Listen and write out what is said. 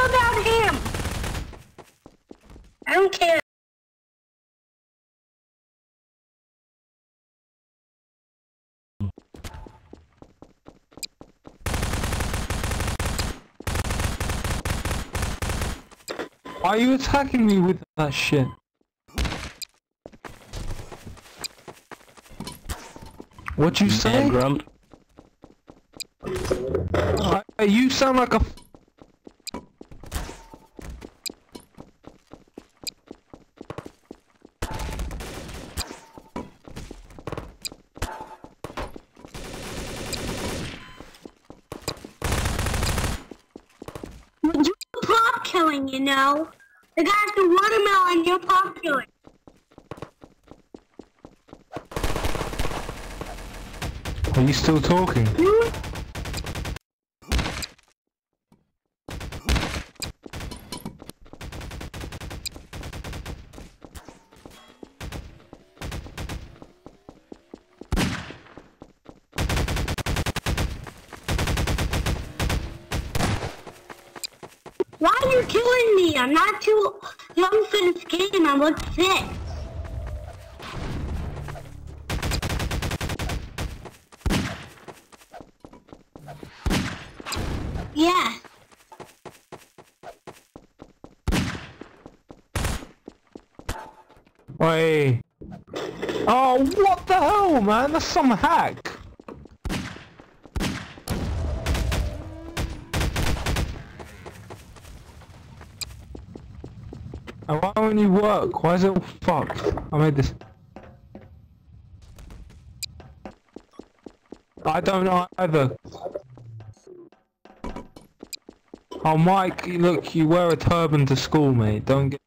care about him. I don't care. Why are you attacking me with that shit? What'd you say? Grump. You sound like a... You're pop killing, you know? The guy with the watermelon, you're pop killing. Are you still talking? Why are you killing me? I'm not too young for this game. I'm like 6. Yeah. Wait. Oh, what the hell, man? That's some hack. And why won't you work? Why is it all fucked? I made this. I don't know either. Oh, Mike, look, you wear a turban to school, mate. Don't get...